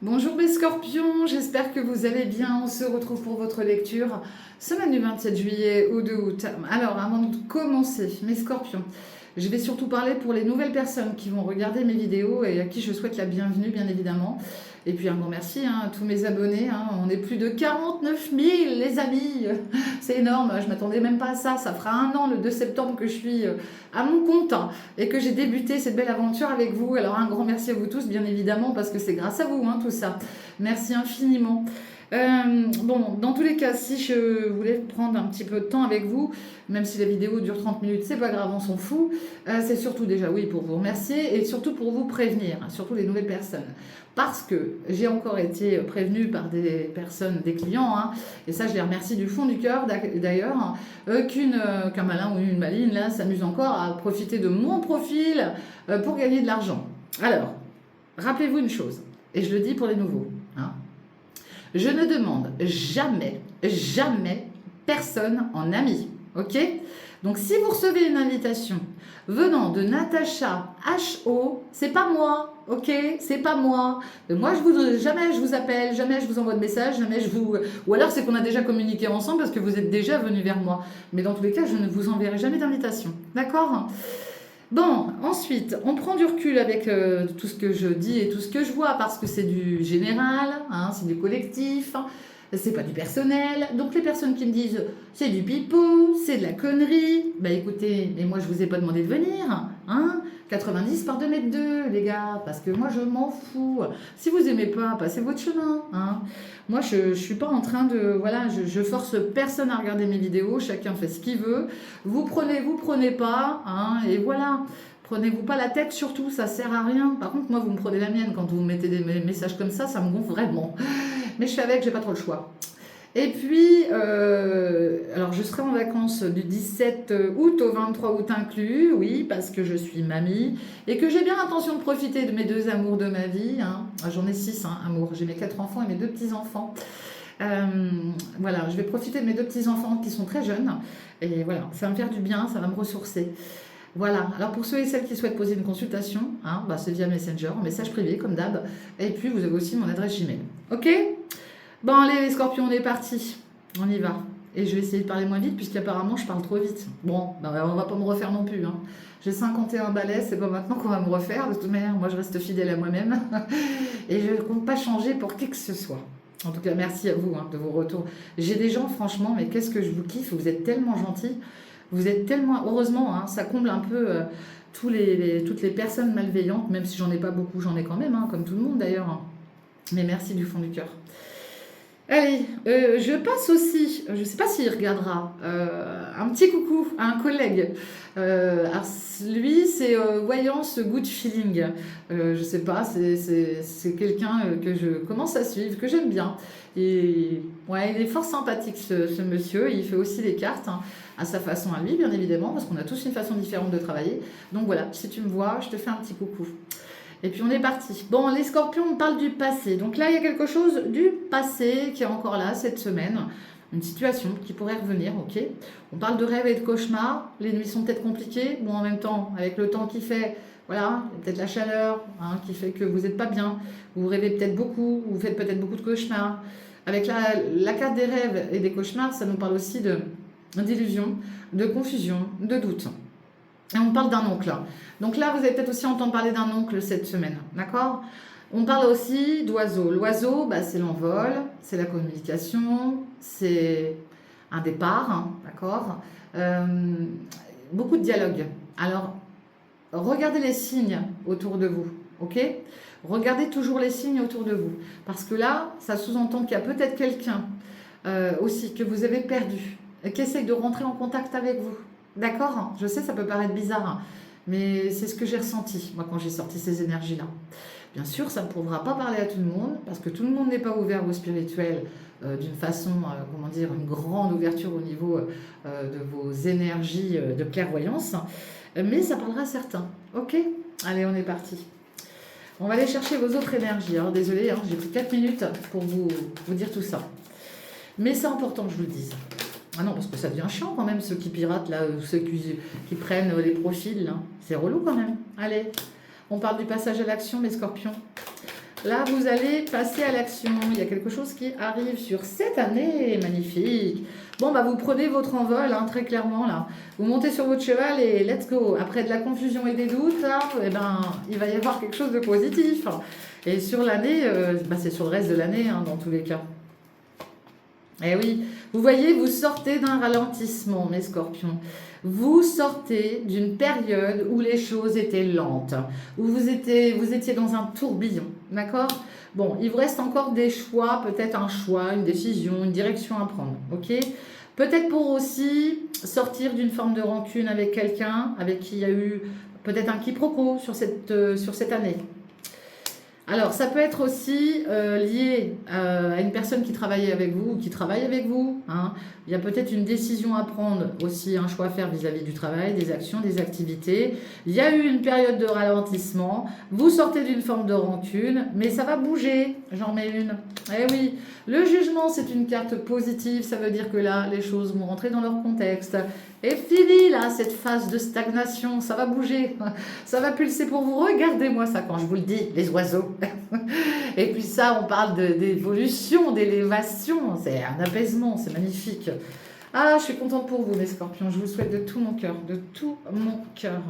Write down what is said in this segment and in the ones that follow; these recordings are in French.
Bonjour mes scorpions, j'espère que vous allez bien. On se retrouve pour votre lecture, semaine du 27 juillet au 2 août. Alors, avant de commencer, mes scorpions, je vais surtout parler pour les nouvelles personnes qui vont regarder mes vidéos et à qui je souhaite la bienvenue, bien évidemment. Et puis un grand merci à tous mes abonnés. On est plus de 49 000, les amis. C'est énorme, je m'attendais même pas à ça. Ça fera un an, le 2 septembre, que je suis à mon compte et que j'ai débuté cette belle aventure avec vous. Alors un grand merci à vous tous, bien évidemment, parce que c'est grâce à vous, tout ça. Merci infiniment. Bon, dans tous les cas, si je voulais prendre un petit peu de temps avec vous, même si la vidéo dure 30 minutes, c'est pas grave, on s'en fout. C'est surtout déjà, oui, pour vous remercier et surtout pour vous prévenir, surtout les nouvelles personnes. Parce que j'ai encore été prévenue par des personnes, des clients, et ça je les remercie du fond du cœur d'ailleurs, qu'un malin ou une maline là s'amuse encore à profiter de mon profil pour gagner de l'argent. Alors, rappelez-vous une chose, et je le dis pour les nouveaux, je ne demande jamais, jamais personne en ami, ok? Donc si vous recevez une invitation venant de Natacha HO, c'est pas moi, ok? C'est pas moi. Moi, jamais je vous appelle, jamais je vous envoie de message, jamais je vous... Ou alors c'est qu'on a déjà communiqué ensemble parce que vous êtes déjà venu vers moi. Mais dans tous les cas, je ne vous enverrai jamais d'invitation, d'accord? Bon, ensuite, on prend du recul avec tout ce que je dis et tout ce que je vois parce que c'est du général, c'est du collectif, c'est pas du personnel. Donc les personnes qui me disent c'est du pipeau, c'est de la connerie, bah écoutez, mais moi je vous ai pas demandé de venir, 90 par 2 mètres 2, les gars, parce que moi je m'en fous. Si vous aimez pas, passez votre chemin, Moi je suis pas en train de, voilà, je force personne à regarder mes vidéos, chacun fait ce qu'il veut. Vous prenez pas, et voilà. Prenez-vous pas la tête, surtout, ça sert à rien. Par contre, moi, vous me prenez la mienne quand vous mettez des messages comme ça me gonfle vraiment. Mais je fais avec, j'ai pas trop le choix. Et puis, alors je serai en vacances du 17 août au 23 août inclus, oui, parce que je suis mamie et que j'ai bien l'intention de profiter de mes deux amours de ma vie. J'en ai 6 amours, j'ai mes 4 enfants et mes 2 petits-enfants. Voilà, je vais profiter de mes 2 petits-enfants qui sont très jeunes. Et voilà, ça va me faire du bien, ça va me ressourcer. Voilà, alors pour ceux et celles qui souhaitent poser une consultation, c'est via Messenger, en message privé comme d'hab. Et puis vous avez aussi mon adresse Gmail. Ok? Bon allez les scorpions, on est parti. On y va. Et je vais essayer de parler moins vite puisqu'apparemment je parle trop vite. Bon, on va pas me refaire non plus. J'ai 51 balais, c'est pas maintenant qu'on va me refaire. De toute manière, moi je reste fidèle à moi-même. Et je ne compte pas changer pour qui que ce soit. En tout cas, merci à vous de vos retours. J'ai des gens, franchement, mais qu'est-ce que je vous kiffe. Vous êtes tellement gentils. Vous êtes tellement... Heureusement, ça comble un peu toutes les personnes malveillantes, même si j'en ai pas beaucoup, j'en ai quand même, comme tout le monde d'ailleurs. Mais merci du fond du cœur. Allez, je passe aussi, je ne sais pas s'il regardera, un petit coucou à un collègue. Alors lui, c'est Voyance Good Feeling. Je ne sais pas, c'est quelqu'un que je commence à suivre, que j'aime bien. Et ouais, il est fort sympathique ce monsieur. Il fait aussi les cartes à sa façon à lui, bien évidemment, parce qu'on a tous une façon différente de travailler. Donc voilà, si tu me vois, je te fais un petit coucou. Et puis on est parti. Bon, les scorpions, on parle du passé. Donc là, il y a quelque chose du passé qui est encore là cette semaine. Une situation qui pourrait revenir, ok. On parle de rêves et de cauchemars. Les nuits sont peut-être compliquées. Bon, en même temps, avec le temps qui fait, voilà, peut-être la chaleur qui fait que vous n'êtes pas bien. Vous rêvez peut-être beaucoup, vous faites peut-être beaucoup de cauchemars. Avec la carte des rêves et des cauchemars, ça nous parle aussi d'illusion, de confusion, de doute. Et on parle d'un oncle. Donc là, vous allez peut-être aussi entendre parler d'un oncle cette semaine, d'accord? On parle aussi d'oiseau. L'oiseau, c'est l'envol, c'est la communication, c'est un départ, d'accord? Beaucoup de dialogue. Alors, regardez les signes autour de vous, ok? Regardez toujours les signes autour de vous. Parce que là, ça sous-entend qu'il y a peut-être quelqu'un aussi que vous avez perdu, qui essaye de rentrer en contact avec vous. D'accord? Je sais, ça peut paraître bizarre, mais c'est ce que j'ai ressenti, moi, quand j'ai sorti ces énergies-là. Bien sûr, ça ne pourra pas parler à tout le monde, parce que tout le monde n'est pas ouvert au spirituel d'une façon, comment dire, une grande ouverture au niveau de vos énergies de clairvoyance, mais ça parlera à certains. Ok? Allez, on est parti. On va aller chercher vos autres énergies. Alors, désolé, j'ai pris 4 minutes pour vous dire tout ça. Mais c'est important que je vous le dise. Ah non, parce que ça devient chiant quand même, ceux qui piratent, là, ceux qui prennent les profils. C'est relou quand même. Allez, on parle du passage à l'action, mes scorpions. Là, vous allez passer à l'action. Il y a quelque chose qui arrive sur cette année. Magnifique. Bon, bah, vous prenez votre envol, hein, très clairement, là. Vous montez sur votre cheval et let's go. Après de la confusion et des doutes, là, eh ben, il va y avoir quelque chose de positif. Et sur l'année, bah, c'est sur le reste de l'année, hein, dans tous les cas. Eh oui, vous voyez, vous sortez d'un ralentissement, mes scorpions. Vous sortez d'une période où les choses étaient lentes, où vous étiez dans un tourbillon, d'accord? Bon, il vous reste encore des choix, peut-être un choix, une décision, une direction à prendre, ok? Peut-être pour aussi sortir d'une forme de rancune avec quelqu'un avec qui il y a eu peut-être un quiproquo sur cette année. Alors, ça peut être aussi lié à une personne qui travaillait avec vous ou qui travaille avec vous, hein. Il y a peut-être une décision à prendre, aussi un choix à faire vis-à-vis du travail, des actions, des activités. Il y a eu une période de ralentissement. Vous sortez d'une forme de rancune, mais ça va bouger. J'en mets une. Eh oui, le jugement, c'est une carte positive. Ça veut dire que là, les choses vont rentrer dans leur contexte. Et fini, là, cette phase de stagnation. Ça va bouger. Ça va pulser pour vous. Regardez-moi ça quand je vous le dis, les oiseaux. Et puis ça, on parle d'évolution, d'élévation. C'est un apaisement, c'est magnifique. Ah, je suis contente pour vous, mes scorpions. Je vous souhaite de tout mon cœur, de tout mon cœur.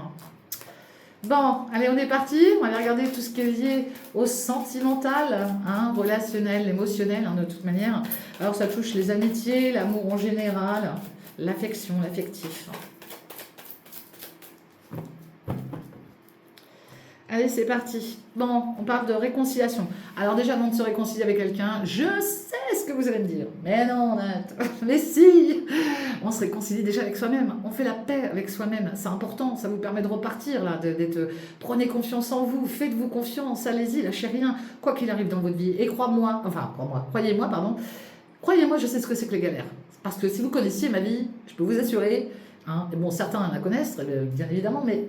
Bon, allez, on est parti. On va aller regarder tout ce qui est lié au sentimental, hein, relationnel, émotionnel, hein, de toute manière. Alors, ça touche les amitiés, l'amour en général, l'affection, l'affectif. Allez, c'est parti. Bon, on parle de réconciliation. Alors déjà, avant de se réconcilier avec quelqu'un, je sais ce que vous allez me dire. Mais non, Nat. Mais si. On se réconcilie déjà avec soi-même. On fait la paix avec soi-même. C'est important. Ça vous permet de repartir, là, prenez confiance en vous. Faites-vous confiance. Allez-y, lâchez rien. Quoi qu'il arrive dans votre vie. Et croyez-moi, pardon. Croyez-moi, je sais ce que c'est que les galères. Parce que si vous connaissiez ma vie, je peux vous assurer, hein, et bon, certains la connaissent, bien évidemment, mais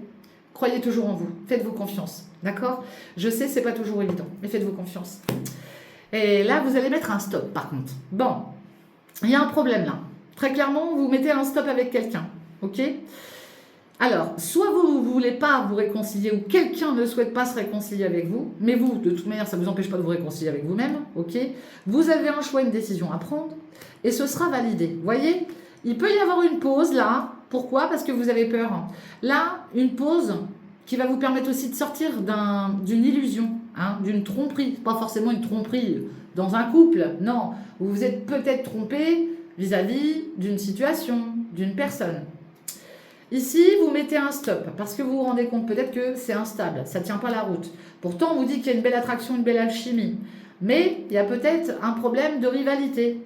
croyez toujours en vous, faites-vous confiance, d'accord? Je sais, c'est pas toujours évident, mais faites-vous confiance. Et là, vous allez mettre un stop, par contre. Bon, il y a un problème là. Très clairement, vous mettez un stop avec quelqu'un, ok? Alors, soit vous ne voulez pas vous réconcilier ou quelqu'un ne souhaite pas se réconcilier avec vous, mais vous, de toute manière, ça ne vous empêche pas de vous réconcilier avec vous-même, ok? Vous avez un choix, une décision à prendre et ce sera validé. Vous voyez? Il peut y avoir une pause là. Pourquoi? Parce que vous avez peur. Là, une pause qui va vous permettre aussi de sortir d'une illusion, hein, d'une tromperie. Pas forcément une tromperie dans un couple, non. Vous vous êtes peut-être trompé vis-à-vis d'une situation, d'une personne. Ici, vous mettez un stop parce que vous vous rendez compte peut-être que c'est instable, ça ne tient pas la route. Pourtant, on vous dit qu'il y a une belle attraction, une belle alchimie. Mais il y a peut-être un problème de rivalité,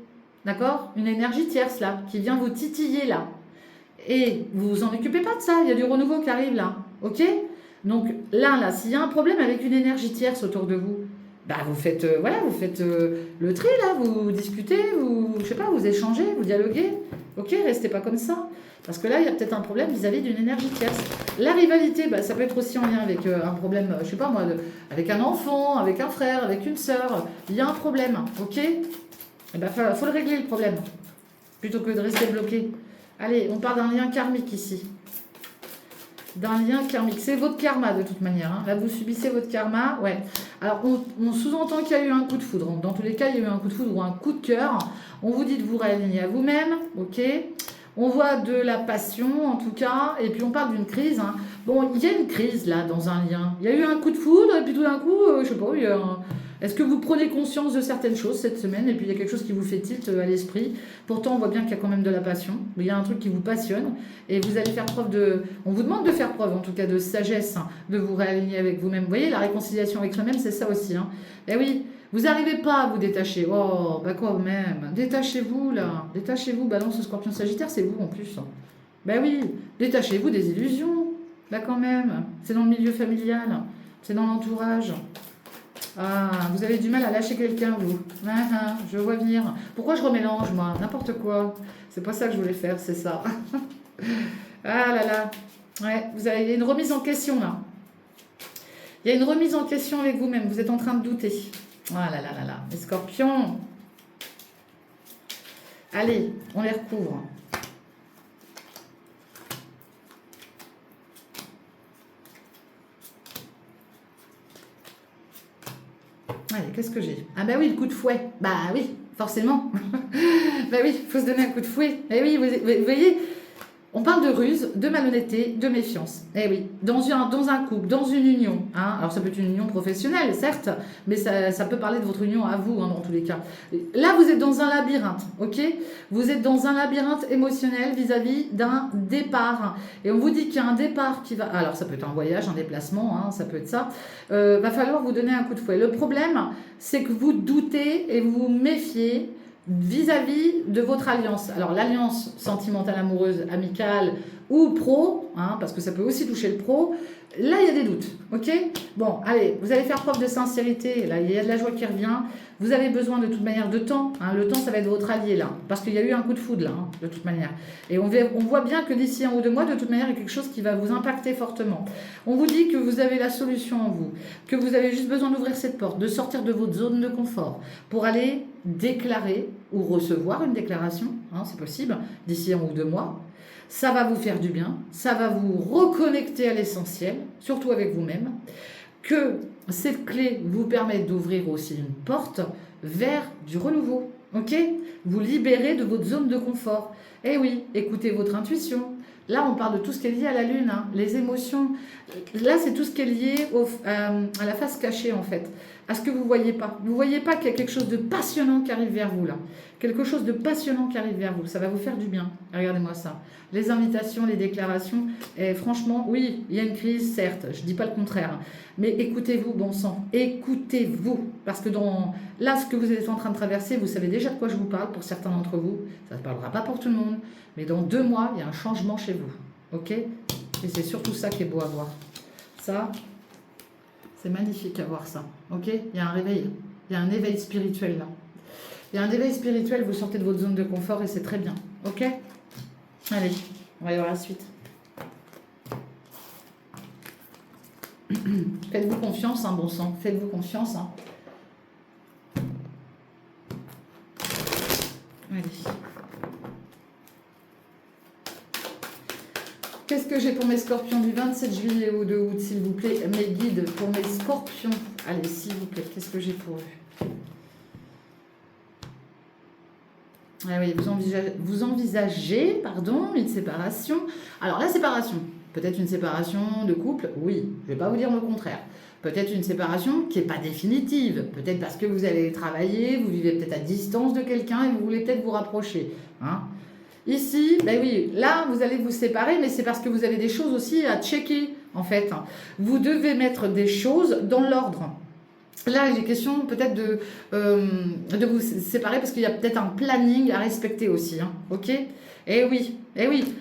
d'accord? Une énergie tierce là, qui vient vous titiller là. Et vous vous en occupez pas de ça, il y a du renouveau qui arrive là, ok? Donc là, s'il y a un problème avec une énergie tierce autour de vous, bah vous faites, le tri là, vous discutez, je sais pas, vous échangez, vous dialoguez, ok? Restez pas comme ça. Parce que là, il y a peut-être un problème vis-à-vis d'une énergie tierce. La rivalité, bah, ça peut être aussi en lien avec un problème, je sais pas moi, avec un enfant, avec un frère, avec une sœur. Il y a un problème, ok? Et ben, faut le régler le problème, plutôt que de rester bloqué. Allez, on part d'un lien karmique ici. D'un lien karmique. C'est votre karma de toute manière, hein. Là, vous subissez votre karma, ouais. Alors, on sous-entend qu'il y a eu un coup de foudre. Dans tous les cas, il y a eu un coup de foudre ou un coup de cœur. On vous dit de vous réaligner à vous-même, ok? On voit de la passion, en tout cas, et puis on parle d'une crise, hein. Bon, il y a une crise, là, dans un lien. Il y a eu un coup de foudre, et puis tout d'un coup, je sais pas, est-ce que vous prenez conscience de certaines choses cette semaine, et puis il y a quelque chose qui vous fait tilt à l'esprit. Pourtant, on voit bien qu'il y a quand même de la passion. Il y a un truc qui vous passionne, et vous allez faire preuve de... On vous demande de faire preuve, en tout cas, de sagesse, hein, de vous réaligner avec vous-même. Vous voyez, la réconciliation avec soi-même, c'est ça aussi, hein. Eh oui, vous n'arrivez pas à vous détacher. Oh, bah quand même. Détachez-vous, là. Détachez-vous. Balance, Scorpion, Sagittaire, c'est vous en plus. Ben oui, détachez-vous des illusions. Là, quand même. C'est dans le milieu familial. C'est dans l'entourage. Ah, vous avez du mal à lâcher quelqu'un, vous. Je vois venir. Pourquoi je remélange, moi? N'importe quoi. C'est pas ça que je voulais faire, c'est ça. Ah là là. Ouais, vous avez une remise en question, là. Il y a une remise en question avec vous-même. Vous êtes en train de douter. Ah là là là là, les scorpions. Allez, on les recouvre. Allez, qu'est-ce que j'ai? Ah bah oui, le coup de fouet. Bah oui, forcément. Bah oui, il faut se donner un coup de fouet. Eh oui, vous voyez, on parle de ruse, de malhonnêteté, de méfiance. Eh oui, dans un couple, dans une union. Hein. Alors ça peut être une union professionnelle, certes, mais ça peut parler de votre union à vous, hein, dans tous les cas. Là, vous êtes dans un labyrinthe, ok? Vous êtes dans un labyrinthe émotionnel vis-à-vis d'un départ. Et on vous dit qu'il y a un départ qui va... Alors ça peut être un voyage, un déplacement, hein, ça peut être ça. Va falloir vous donner un coup de fouet. Le problème, c'est que vous doutez et vous vous méfiez vis-à-vis de votre alliance. Alors l'alliance sentimentale, amoureuse, amicale ou pro, hein, parce que ça peut aussi toucher le pro, là il y a des doutes, ok? Bon, allez, vous allez faire preuve de sincérité, là il y a de la joie qui revient, vous avez besoin de toute manière de temps, hein, le temps ça va être votre allié là, parce qu'il y a eu un coup de foudre là, hein, de toute manière. Et on voit bien que d'ici 1 ou 2 mois, de toute manière, il y a quelque chose qui va vous impacter fortement. On vous dit que vous avez la solution en vous, que vous avez juste besoin d'ouvrir cette porte, de sortir de votre zone de confort pour aller déclarer ou recevoir une déclaration, hein, c'est possible, d'ici 1 ou 2 mois. Ça va vous faire du bien, ça va vous reconnecter à l'essentiel, surtout avec vous-même, que cette clé vous permet d'ouvrir aussi une porte vers du renouveau, ok? Vous libérez de votre zone de confort. Eh oui, écoutez votre intuition. Là, on parle de tout ce qui est lié à la lune, hein, les émotions. Là, c'est tout ce qui est lié à la face cachée, en fait, à ce que vous ne voyez pas. Vous ne voyez pas qu'il y a quelque chose de passionnant qui arrive vers vous, là. Quelque chose de passionnant qui arrive vers vous. Ça va vous faire du bien. Regardez-moi ça. Les invitations, les déclarations. Et franchement, oui, il y a une crise, certes. Je ne dis pas le contraire. Mais écoutez-vous, bon sang. Écoutez-vous. Parce que là, ce que vous êtes en train de traverser, vous savez déjà de quoi je vous parle pour certains d'entre vous. Ça ne parlera pas pour tout le monde. Mais dans 2 mois, il y a un changement chez vous. Ok? Et c'est surtout ça qui est beau à voir. Ça, c'est magnifique à voir ça. Ok? Il y a un réveil. Il y a un éveil spirituel là. Il y a un éveil spirituel, vous sortez de votre zone de confort et c'est très bien. Ok? Allez, on va y voir la suite. Faites-vous confiance, hein, bon sang. Faites-vous confiance. Hein. Allez. Qu'est-ce que j'ai pour mes scorpions du 27 juillet au 2 août, s'il vous plaît? Mes guides pour mes scorpions. Allez, s'il vous plaît, qu'est-ce que j'ai pour eux? Ah oui, vous envisagez une séparation. Alors, la séparation, peut-être une séparation de couple, oui, je ne vais pas vous dire le contraire. Peut-être une séparation qui n'est pas définitive. Peut-être parce que vous allez travailler, vous vivez peut-être à distance de quelqu'un et vous voulez peut-être vous rapprocher. Hein. Ici, ben oui, là, vous allez vous séparer, mais c'est parce que vous avez des choses aussi à checker, en fait. Vous devez mettre des choses dans l'ordre. Là, il est question peut-être de vous séparer parce qu'il y a peut-être un planning à respecter aussi. Hein, ok? Eh oui, eh oui.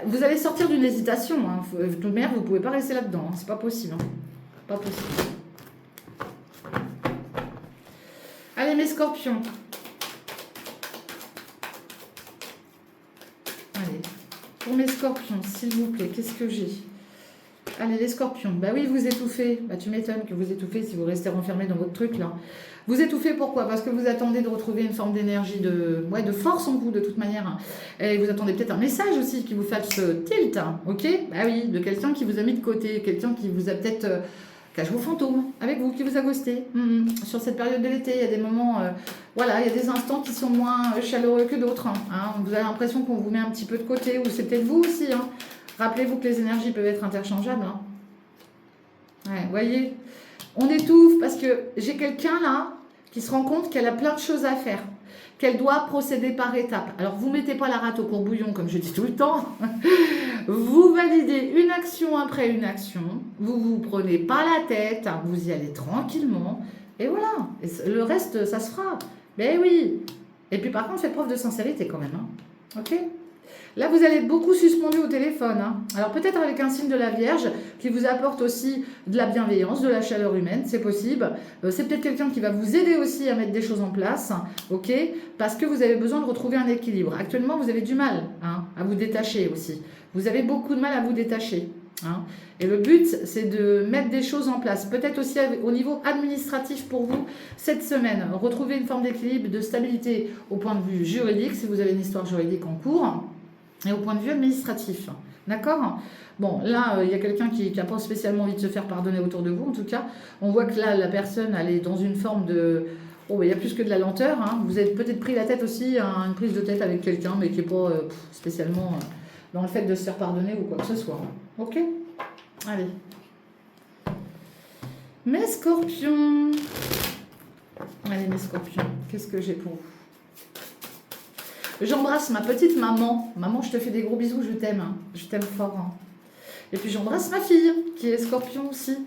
Vous allez sortir d'une hésitation. Hein. De toute manière, vous ne pouvez pas rester là-dedans. Hein. C'est pas possible. Hein. Pas possible. Allez, mes scorpions. Allez, pour mes scorpions, s'il vous plaît, qu'est-ce que j'ai? Allez, les scorpions. Bah oui, vous étouffez. Bah tu m'étonnes que vous étouffez si vous restez renfermé dans votre truc là. Vous étouffez pourquoi? Parce que vous attendez de retrouver une forme d'énergie, de force en vous de toute manière. Et vous attendez peut-être un message aussi qui vous fasse tilt, hein, ok? Bah oui, de quelqu'un qui vous a mis de côté, quelqu'un qui vous a peut-être cache vos fantômes avec vous, qui vous a ghosté. Sur cette période de l'été, il y a des moments, voilà, il y a des instants qui sont moins chaleureux que d'autres. Hein. Vous avez l'impression qu'on vous met un petit peu de côté, ou c'est peut-être vous aussi. Hein. Rappelez-vous que les énergies peuvent être interchangeables. Hein. Ouais, voyez, on étouffe parce que j'ai quelqu'un là qui se rend compte qu'elle a plein de choses à faire, qu'elle doit procéder par étapes. Alors, vous ne mettez pas la rate au courbouillon, comme je dis tout le temps. Vous validez une action après une action. Vous ne vous prenez pas la tête. Hein, vous y allez tranquillement. Et voilà. Et le reste, ça se fera. Mais oui. Et puis, par contre, faites preuve de sincérité quand même. Hein. Ok? Là, vous allez être beaucoup suspendu au téléphone. Hein. Alors, peut-être avec un signe de la Vierge qui vous apporte aussi de la bienveillance, de la chaleur humaine, c'est possible. C'est peut-être quelqu'un qui va vous aider aussi à mettre des choses en place, ok? Parce que vous avez besoin de retrouver un équilibre. Actuellement, vous avez du mal hein, à vous détacher aussi. Vous avez beaucoup de mal à vous détacher. Hein. Et le but, c'est de mettre des choses en place. Peut-être aussi au niveau administratif pour vous cette semaine. Retrouver une forme d'équilibre, de stabilité au point de vue juridique, si vous avez une histoire juridique en cours. Et au point de vue administratif, D'accord? Bon, là, il y a quelqu'un qui n'a pas spécialement envie de se faire pardonner autour de vous, en tout cas. On voit que là, la personne, elle est dans une forme de... Oh, il y a plus que de la lenteur, hein. Vous avez peut-être pris la tête aussi, hein, une prise de tête avec quelqu'un, mais qui n'est pas spécialement dans le fait de se faire pardonner ou quoi que ce soit. Ok? Allez. Mes scorpions. Allez, mes scorpions, qu'est-ce que j'ai pour vous? J'embrasse ma petite maman. Maman, je te fais des gros bisous, je t'aime. Hein. Je t'aime fort. Hein. Et puis j'embrasse ma fille, qui est scorpion aussi.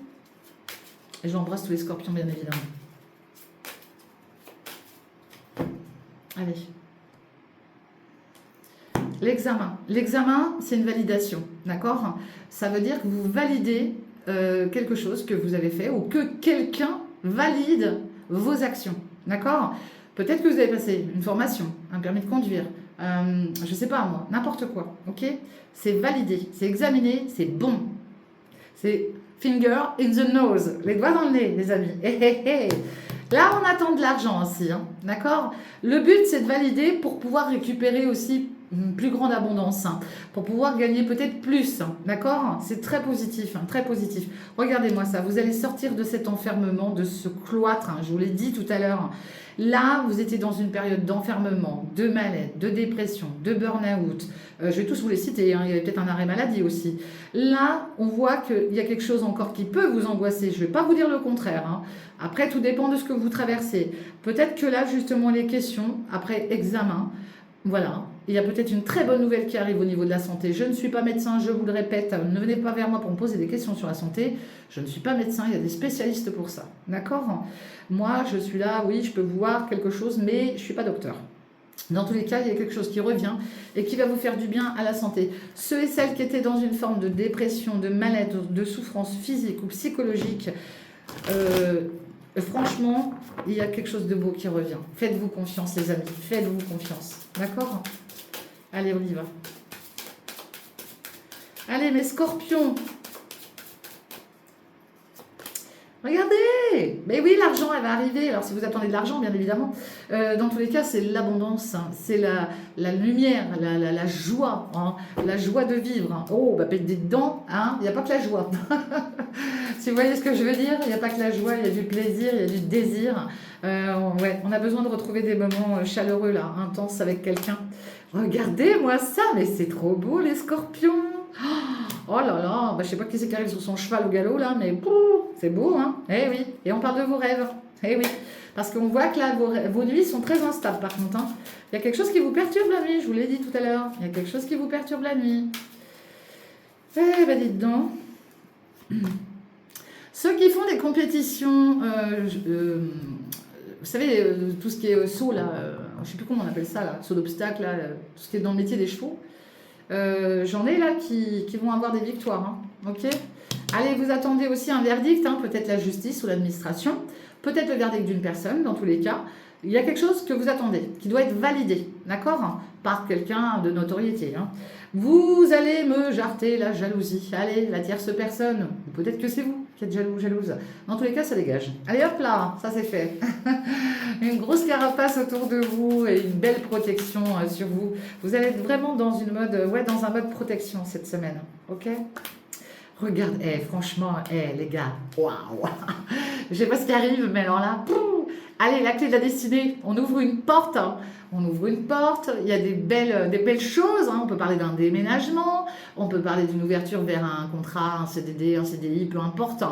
Et j'embrasse tous les scorpions, bien évidemment. Allez. L'examen. L'examen, c'est une validation. D'accord? Ça veut dire que vous validez quelque chose que vous avez fait ou que quelqu'un valide vos actions. D'accord? Peut-être que vous avez passé une formation, un permis de conduire, je ne sais pas moi, n'importe quoi. Ok? C'est validé, c'est examiné, c'est bon. C'est finger in the nose, les doigts dans le nez, les amis. Là, on attend de l'argent aussi. Hein, d'accord? Le but, c'est de valider pour pouvoir récupérer aussi une plus grande abondance, hein, pour pouvoir gagner peut-être plus. Hein, d'accord? C'est très positif, hein, très positif. Regardez-moi ça, vous allez sortir de cet enfermement, de ce cloître, hein, je vous l'ai dit tout à l'heure. Là, vous étiez dans une période d'enfermement, de mal-être, de dépression, de burn-out. Je vais tous vous les citer, hein, il y avait peut-être un arrêt maladie aussi. Là, on voit qu'il y a quelque chose encore qui peut vous angoisser. Je ne vais pas vous dire le contraire. Hein. Après, tout dépend de ce que vous traversez. Peut-être que là, justement, les questions, après examen, voilà, il y a peut-être une très bonne nouvelle qui arrive au niveau de la santé. Je ne suis pas médecin, je vous le répète, ne venez pas vers moi pour me poser des questions sur la santé. Je ne suis pas médecin, il y a des spécialistes pour ça. D'accord? Moi, je suis là, oui, je peux voir quelque chose, mais je ne suis pas docteur. Dans tous les cas, il y a quelque chose qui revient et qui va vous faire du bien à la santé. Ceux et celles qui étaient dans une forme de dépression, de mal-être, de souffrance physique ou psychologique, franchement, il y a quelque chose de beau qui revient. Faites-vous confiance, les amis. Faites-vous confiance. D'accord? Allez, on y va. Allez, mes scorpions. Regardez! Mais oui, l'argent, elle va arriver. Alors, si vous attendez de l'argent, bien évidemment, dans tous les cas, c'est l'abondance, hein. C'est la lumière, la joie, hein. La joie de vivre. Hein. Oh, bah, pète des dents, hein. Il n'y a pas que la joie. Si vous voyez ce que je veux dire, il n'y a pas que la joie, il y a du plaisir, il y a du désir. Ouais, on a besoin de retrouver des moments chaleureux, là, intenses avec quelqu'un. Regardez-moi ça, mais c'est trop beau, les scorpions! Oh là là, bah, je sais pas qui c'est qui arrive sur son cheval au galop là, mais c'est beau, hein? Eh oui, et on parle de vos rêves. Eh oui, parce qu'on voit que là, vos nuits sont très instables par contre. Hein. Il y a quelque chose qui vous perturbe la nuit, je vous l'ai dit tout à l'heure. Il y a quelque chose qui vous perturbe la nuit. Eh ben dites donc. Ceux qui font des compétitions, vous savez, tout ce qui est saut là, je sais plus comment on appelle ça là, saut d'obstacle là, tout ce qui est dans le métier des chevaux. J'en ai là qui vont avoir des victoires. Hein. Ok. Allez, vous attendez aussi un verdict, hein, peut-être la justice ou l'administration, peut-être le verdict d'une personne, dans tous les cas. Il y a quelque chose que vous attendez, qui doit être validé, d'accord, hein, par quelqu'un de notoriété. Hein. Vous allez me jarter la jalousie. Allez, la tierce personne, ou peut-être que c'est vous qui êtes jaloux, jalouse. Dans tous les cas, ça dégage. Allez, hop là, ça c'est fait. Une grosse carapace autour de vous et une belle protection sur vous. Vous allez être vraiment dans une mode, dans un mode protection cette semaine, ok? Regarde, franchement, les gars, waouh! Je sais pas ce qui arrive, mais alors là, allez, la clé de la destinée, on ouvre une porte. Hein. On ouvre une porte, il y a des belles choses. Hein. On peut parler d'un déménagement, on peut parler d'une ouverture vers un contrat, un CDD, un CDI, peu importe.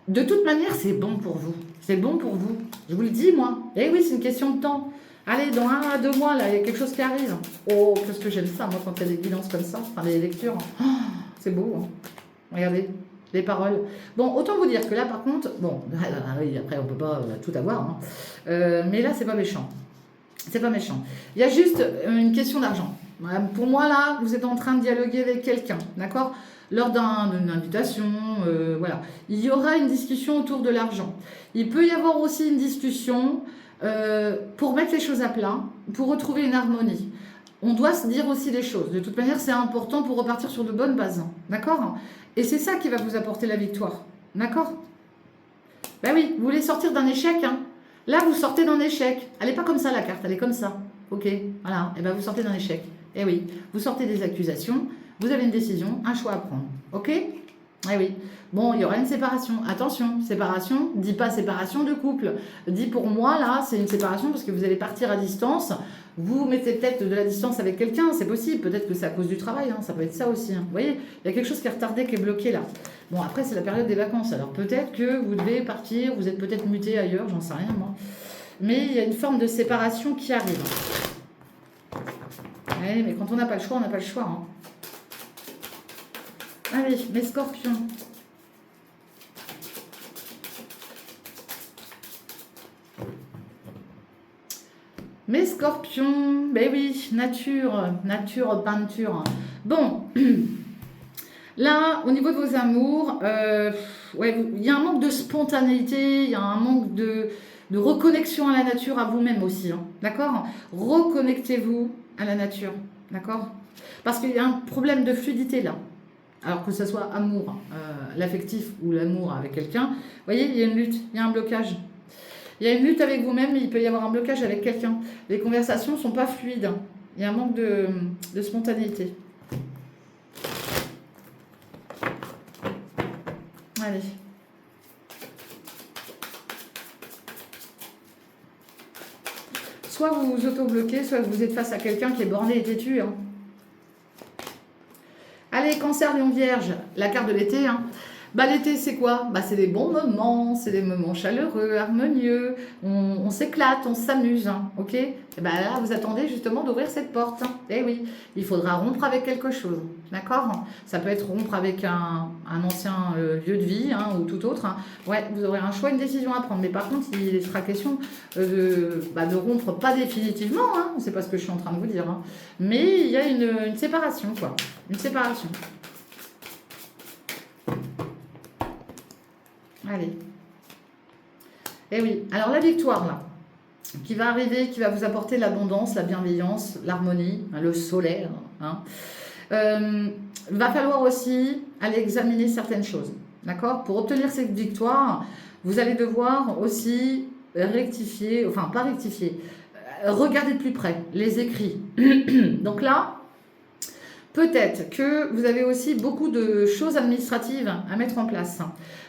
De toute manière, c'est bon pour vous. C'est bon pour vous. Je vous le dis, moi. Eh oui, c'est une question de temps. Allez, dans 1 à 2 mois, là, il y a quelque chose qui arrive. Oh, qu'est-ce que j'aime ça, moi, quand il y a des guidances comme ça, enfin, des lectures. Oh, c'est beau, hein. Regardez, les paroles. Bon, autant vous dire que là, par contre, bon, oui, après, on peut pas tout avoir, hein. Mais là, c'est pas méchant. C'est pas méchant. Il y a juste une question d'argent. Pour moi, là, vous êtes en train de dialoguer avec quelqu'un, d'accord? Lors d'une invitation, voilà. Il y aura une discussion autour de l'argent. Il peut y avoir aussi une discussion pour mettre les choses à plat, pour retrouver une harmonie. On doit se dire aussi les choses. De toute manière, c'est important pour repartir sur de bonnes bases, d'accord? Et c'est ça qui va vous apporter la victoire, d'accord? Ben oui, vous voulez sortir d'un échec, hein? Là, vous sortez d'un échec. Elle n'est pas comme ça, la carte, elle est comme ça. Ok, voilà. Et ben vous sortez d'un échec. Eh oui, vous sortez des accusations, vous avez une décision, un choix à prendre. Ok? Eh oui. Bon, il y aura une séparation. Attention, séparation, dis pas séparation de couple. Dis pour moi, là, c'est une séparation parce que vous allez partir à distance. Vous mettez peut-être de la distance avec quelqu'un, c'est possible. Peut-être que c'est à cause du travail, hein, ça peut être ça aussi. Hein. Vous voyez, il y a quelque chose qui est retardé, qui est bloqué là. Bon, après, c'est la période des vacances. Alors peut-être que vous devez partir, vous êtes peut-être muté ailleurs, j'en sais rien moi. Mais il y a une forme de séparation qui arrive. Ouais, mais quand on n'a pas le choix, on n'a pas le choix. Hein. Allez, mes scorpions. Mes scorpions, ben oui, nature, peinture. Bon, là, au niveau de vos amours, ouais, il y a un manque de spontanéité, il y a un manque de reconnexion à la nature, à vous-même aussi, hein, d'accord? Reconnectez-vous à la nature, d'accord? Parce qu'il y a un problème de fluidité là. Alors que ce soit amour, l'affectif ou l'amour avec quelqu'un, vous voyez, il y a une lutte, il y a un blocage. Il y a une lutte avec vous-même, il peut y avoir un blocage avec quelqu'un. Les conversations ne sont pas fluides. Il y a un manque de spontanéité. Allez. Soit vous vous auto-bloquez, soit vous êtes face à quelqu'un qui est borné et têtu. Hein. Allez, Cancer, Lion, Vierge, la carte de l'été. Hein. Bah, l'été, c'est quoi? Bah, c'est des bons moments, c'est des moments chaleureux, harmonieux, on s'éclate, on s'amuse, hein, ok? Et bah, là, vous attendez justement d'ouvrir cette porte. Hein. Eh oui, il faudra rompre avec quelque chose, d'accord? Ça peut être rompre avec un ancien lieu de vie hein, ou tout autre. Hein. Ouais, vous aurez un choix, une décision à prendre. Mais par contre, il sera question de rompre, pas définitivement, hein, c'est pas ce que je suis en train de vous dire. Hein. Mais il y a une séparation, quoi. Une séparation. Allez. Eh oui, alors la victoire là, qui va arriver, qui va vous apporter l'abondance, la bienveillance, l'harmonie, hein, le solaire. Hein. Va falloir aussi aller examiner certaines choses. D'accord? Pour obtenir cette victoire, vous allez devoir aussi rectifier, enfin pas rectifier, regarder de plus près les écrits. Donc là, peut-être que vous avez aussi beaucoup de choses administratives à mettre en place.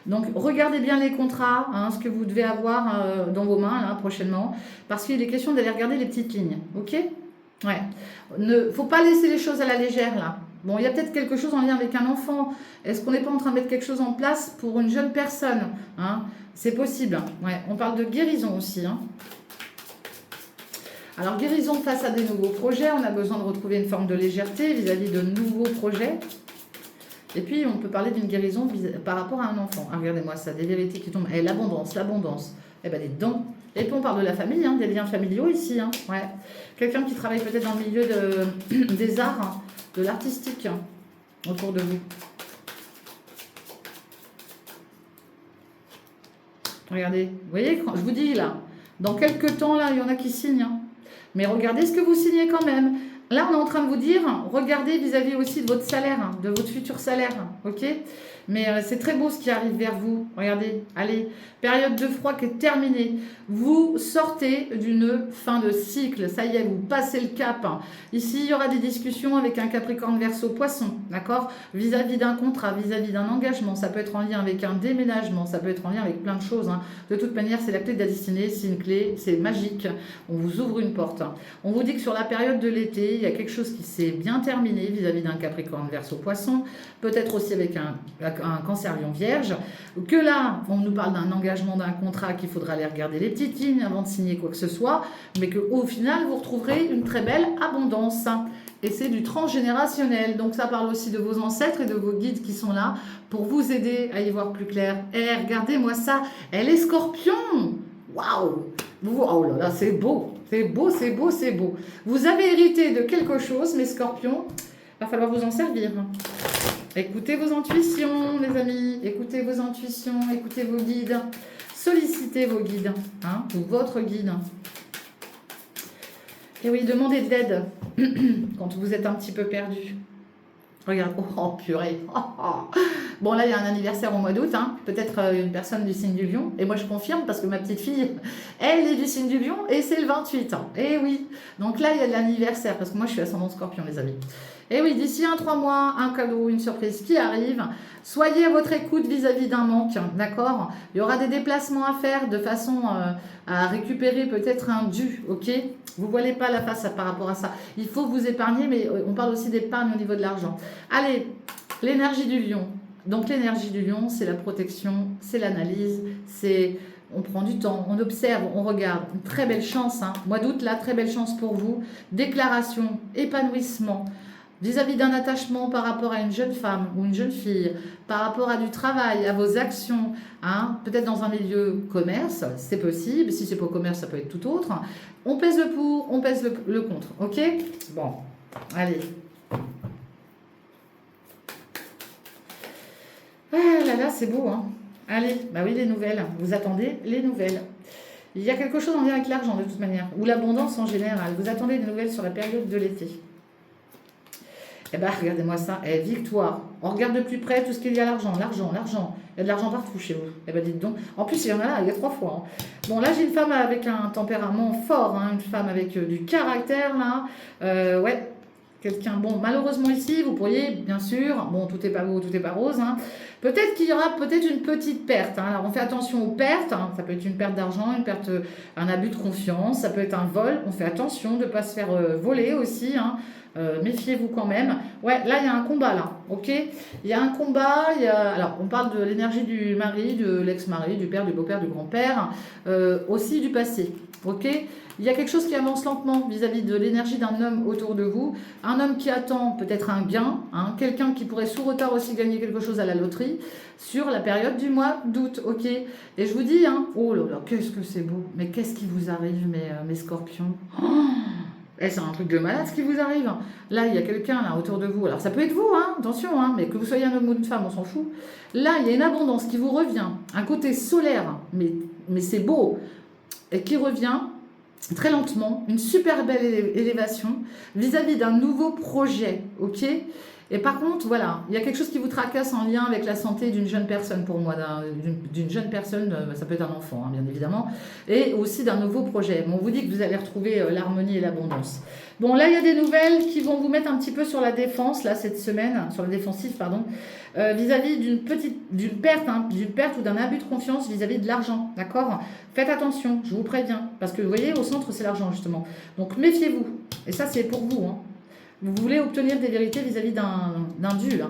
Donc, regardez bien les contrats, hein, ce que vous devez avoir dans vos mains là, prochainement, parce qu'il est question d'aller regarder les petites lignes. Ok? Ouais. Ne faut pas laisser les choses à la légère là. Bon, il y a peut-être quelque chose en lien avec un enfant. Est-ce qu'on n'est pas en train de mettre quelque chose en place pour une jeune personne hein? C'est possible. Ouais. On parle de guérison aussi. Hein. Alors, guérison face à des nouveaux projets, on a besoin de retrouver une forme de légèreté vis-à-vis de nouveaux projets. Et puis, on peut parler d'une guérison par rapport à un enfant. Ah, regardez-moi ça, des vérités qui tombent. Eh, l'abondance. Eh bien, les dons. Et puis, on parle de la famille, hein, des liens familiaux ici. Hein, ouais. Quelqu'un qui travaille peut-être dans le milieu des arts, hein, de l'artistique, hein, autour de vous. Regardez, vous voyez, je vous dis là, dans quelques temps, là, il y en a qui signent. Hein. Mais regardez ce que vous signez quand même. Là, on est en train de vous dire, regardez vis-à-vis aussi de votre salaire, hein, de votre futur salaire, ok? Mais c'est très beau ce qui arrive vers vous. Regardez, allez, période de froid qui est terminée. Vous sortez d'une fin de cycle. Ça y est, vous passez le cap. Ici, il y aura des discussions avec un Capricorne Verseau Poisson, d'accord? Vis-à-vis d'un contrat, vis-à-vis d'un engagement. Ça peut être en lien avec un déménagement. Ça peut être en lien avec plein de choses. Hein. De toute manière, c'est la clé de la destinée. C'est une clé, c'est magique. On vous ouvre une porte. On vous dit que sur la période de l'été, il y a quelque chose qui s'est bien terminé vis-à-vis d'un Capricorne Verseau Poisson. Peut-être aussi avec un Cancer Lion Vierge, que là, on nous parle d'un engagement, d'un contrat qu'il faudra aller regarder les petites lignes avant de signer quoi que ce soit, mais qu'au final, vous retrouverez une très belle abondance. Et c'est du transgénérationnel, donc ça parle aussi de vos ancêtres et de vos guides qui sont là pour vous aider à y voir plus clair. Eh, regardez-moi ça, elle est Scorpion. Waouh! Oh là là, c'est beau, c'est beau, c'est beau, c'est beau. Vous avez hérité de quelque chose, mes Scorpions, il va falloir vous en servir. Écoutez vos intuitions, les amis. Écoutez vos intuitions, écoutez vos guides. Sollicitez vos guides, hein, ou votre guide. Et oui, demandez de l'aide quand vous êtes un petit peu perdu. Regarde, oh purée. Bon, là, il y a un anniversaire au mois d'août, hein. Peut-être une personne du signe du lion. Et moi, je confirme parce que ma petite fille, elle est du signe du lion et c'est le 28 ans. Et oui. Donc là, il y a de l'anniversaire parce que moi, je suis ascendant scorpion, les amis. Et oui, d'ici 3 mois, un cadeau, une surprise qui arrive. Soyez à votre écoute vis-à-vis d'un manque, d'accord? Il y aura des déplacements à faire de façon à récupérer peut-être un dû, ok? Vous ne voilez pas la face par rapport à ça. Il faut vous épargner, mais on parle aussi d'épargne au niveau de l'argent. Allez, l'énergie du lion. Donc l'énergie du lion, c'est la protection, c'est l'analyse, c'est... On prend du temps, on observe, on regarde. Une très belle chance, hein. Mois d'août, là, très belle chance pour vous. Déclaration, épanouissement. Vis-à-vis d'un attachement par rapport à une jeune femme ou une jeune fille, par rapport à du travail, à vos actions, hein, peut-être dans un milieu commerce, c'est possible. Si c'est pas au commerce, ça peut être tout autre. On pèse le pour, on pèse le contre. Ok? Bon, allez. Ah là là, c'est beau, hein. Allez, bah oui, les nouvelles. Vous attendez les nouvelles. Il y a quelque chose en lien avec l'argent de toute manière, ou l'abondance en général. Vous attendez des nouvelles sur la période de l'été. Eh bien, regardez-moi ça. Eh, victoire. On regarde de plus près tout ce qu'il y a l'argent, l'argent, l'argent. Il y a de l'argent partout chez vous. Eh bien, dites donc. En plus, il y en a là, il y a 3 fois. Hein. Bon, là, j'ai une femme avec un tempérament fort, hein, une femme avec du caractère, là. Ouais, quelqu'un. Bon, malheureusement, ici, vous pourriez, bien sûr, bon, tout est pas beau, tout est pas rose, hein. Peut-être qu'il y aura peut-être une petite perte. Hein. Alors, on fait attention aux pertes. Hein. Ça peut être une perte d'argent, une perte, un abus de confiance. Ça peut être un vol. On fait attention de ne pas se faire voler aussi. Hein. Méfiez-vous quand même. Ouais, là, il y a un combat, là. Ok? Il y a un combat. Alors, on parle de l'énergie du mari, de l'ex-mari, du père, du beau-père, du grand-père. Aussi du passé. Ok? Il y a quelque chose qui avance lentement vis-à-vis de l'énergie d'un homme autour de vous. Un homme qui attend peut-être un gain, hein, quelqu'un qui pourrait sous retard aussi gagner quelque chose à la loterie sur la période du mois d'août, ok? Et je vous dis, hein, oh là là, qu'est-ce que c'est beau, mais qu'est-ce qui vous arrive, mes scorpions? Oh, c'est un truc de malade ce qui vous arrive. Là, il y a quelqu'un là autour de vous. Alors, ça peut être vous, hein, attention, hein, mais que vous soyez un homme ou une femme, on s'en fout. Là, il y a une abondance qui vous revient, un côté solaire, mais c'est beau, et qui revient très lentement, une super belle élévation vis-à-vis d'un nouveau projet, ok? Et par contre, voilà, il y a quelque chose qui vous tracasse en lien avec la santé d'une jeune personne pour moi, d'une jeune personne, ça peut être un enfant, hein, bien évidemment, et aussi d'un nouveau projet. Bon, on vous dit que vous allez retrouver l'harmonie et l'abondance. Bon, là, il y a des nouvelles qui vont vous mettre un petit peu sur la défense, là, cette semaine, sur la défensive, pardon, vis-à-vis d'une perte, hein, d'une perte ou d'un abus de confiance vis-à-vis de l'argent, d'accord? Faites attention, je vous préviens, parce que vous voyez, au centre, c'est l'argent, justement. Donc, méfiez-vous, et ça, c'est pour vous, hein. Vous voulez obtenir des vérités vis-à-vis d'un dû, là.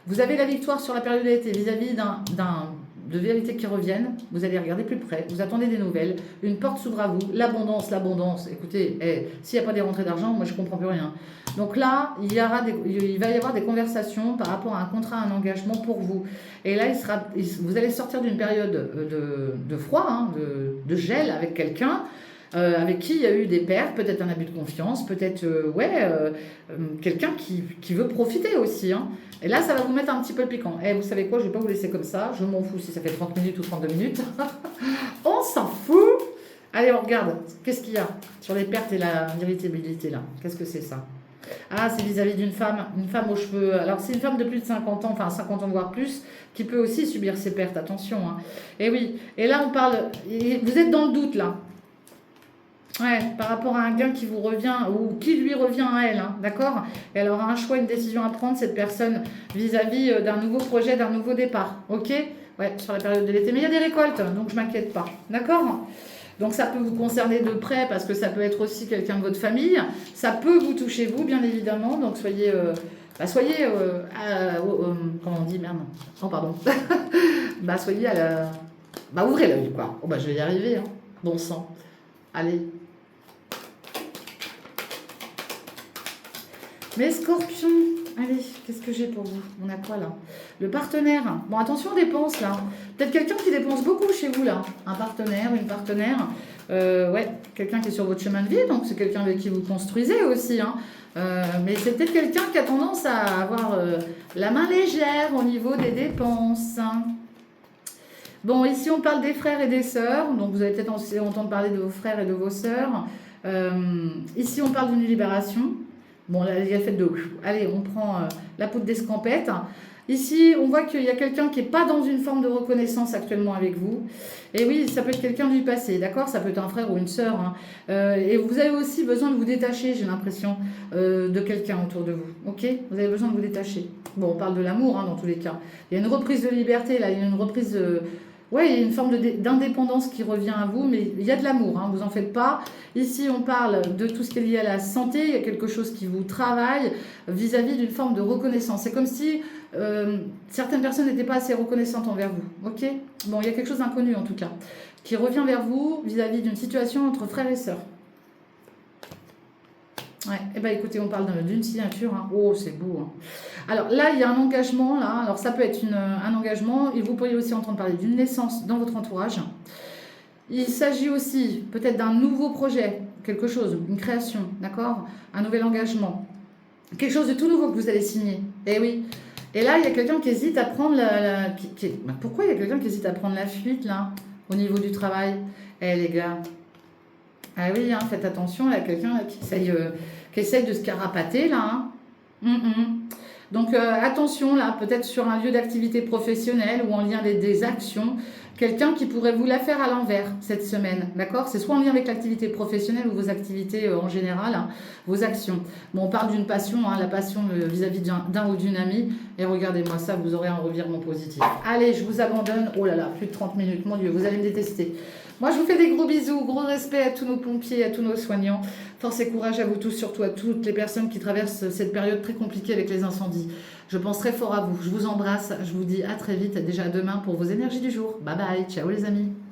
Vous avez la victoire sur la période d'été vis-à-vis de vérités qui reviennent. Vous allez regarder plus près. Vous attendez des nouvelles. Une porte s'ouvre à vous. L'abondance, l'abondance. Écoutez, s'il n'y a pas des rentrées d'argent, moi, je ne comprends plus rien. Donc là, il va y avoir des conversations par rapport à un contrat, un engagement pour vous. Et là, vous allez sortir d'une période de froid, hein, de gel avec quelqu'un. Avec qui il y a eu des pertes, peut-être un abus de confiance, peut-être quelqu'un qui veut profiter aussi. Hein. Et là, ça va vous mettre un petit peu le piquant. Vous savez quoi, je ne vais pas vous laisser comme ça. Je m'en fous si ça fait 30 minutes ou 32 minutes. On s'en fout. Allez, on regarde. Qu'est-ce qu'il y a sur les pertes et la irritabilité là? Qu'est-ce que c'est ça? Ah, c'est vis-à-vis d'une femme aux cheveux. Alors, c'est une femme de plus de 50 ans, enfin 50 ans voire plus, qui peut aussi subir ces pertes. Attention. Hein. Et oui. Et là, on parle. Vous êtes dans le doute là. Ouais, par rapport à un gain qui vous revient ou qui lui revient à elle, hein, d'accord? Et elle aura un choix, une décision à prendre, cette personne, vis-à-vis d'un nouveau projet, d'un nouveau départ, ok? Ouais, sur la période de l'été. Mais il y a des récoltes, donc je ne m'inquiète pas, d'accord? Donc ça peut vous concerner de près parce que ça peut être aussi quelqu'un de votre famille. Ça peut vous toucher vous, bien évidemment, donc soyez... comment on dit, merde? Oh, pardon. Soyez à la... ouvrez l'œil, quoi. Oh, je vais y arriver, hein. Bon sang. Allez. Mes scorpions, allez, qu'est-ce que j'ai pour vous? On a quoi là? Le partenaire. Bon, attention aux dépenses là. Peut-être quelqu'un qui dépense beaucoup chez vous là. Un partenaire, une partenaire. Ouais, quelqu'un qui est sur votre chemin de vie, donc c'est quelqu'un avec qui vous construisez aussi. Hein. Mais c'est peut-être quelqu'un qui a tendance à avoir la main légère au niveau des dépenses. Bon, ici on parle des frères et des sœurs, donc vous allez peut-être aussi entendre parler de vos frères et de vos sœurs. Ici on parle d'une libération. Bon, là, il y a le fait de... Allez, on prend la poudre d'escampette. Ici, on voit qu'il y a quelqu'un qui n'est pas dans une forme de reconnaissance actuellement avec vous. Et oui, ça peut être quelqu'un du passé, d'accord? Ça peut être un frère ou une sœur, hein. Et vous avez aussi besoin de vous détacher, j'ai l'impression, de quelqu'un autour de vous. Ok? Vous avez besoin de vous détacher. Bon, on parle de l'amour, hein, dans tous les cas. Il y a une reprise de liberté, là. Il y a une reprise de... Ouais, il y a une forme d'indépendance qui revient à vous, mais il y a de l'amour, hein, vous en faites pas. Ici, on parle de tout ce qui est lié à la santé, il y a quelque chose qui vous travaille vis-à-vis d'une forme de reconnaissance. C'est comme si certaines personnes n'étaient pas assez reconnaissantes envers vous. Ok? Bon, il y a quelque chose d'inconnu en tout cas, qui revient vers vous vis-à-vis d'une situation entre frères et sœurs. Ouais, eh ben écoutez, on parle d'une signature, hein. Oh, c'est beau, hein. Alors là, il y a un engagement, là. Alors ça peut être un engagement, et vous pourriez aussi entendre parler d'une naissance dans votre entourage. Il s'agit aussi peut-être d'un nouveau projet, quelque chose, une création, d'accord? Un nouvel engagement. Quelque chose de tout nouveau que vous allez signer. Eh oui. Et là, il y a quelqu'un qui hésite à prendre pourquoi il y a quelqu'un qui hésite à prendre la fuite, là, au niveau du travail? Eh les gars, ah oui, hein, faites attention, il y a quelqu'un là, qui essaye de se carapater, là, hein. Donc attention, là, peut-être sur un lieu d'activité professionnelle ou en lien des actions, quelqu'un qui pourrait vous la faire à l'envers cette semaine, d'accord? C'est soit en lien avec l'activité professionnelle ou vos activités en général, hein, vos actions. Bon, on parle d'une passion, hein, la passion vis-à-vis d'un ou d'une amie, et regardez-moi ça, vous aurez un revirement positif. Allez, je vous abandonne. Oh là là, plus de 30 minutes, mon Dieu, vous allez me détester. Moi, je vous fais des gros bisous, gros respect à tous nos pompiers, à tous nos soignants. Force et courage à vous tous, surtout à toutes les personnes qui traversent cette période très compliquée avec les incendies. Je pense très fort à vous. Je vous embrasse. Je vous dis à très vite, déjà demain pour vos énergies du jour. Bye bye. Ciao les amis.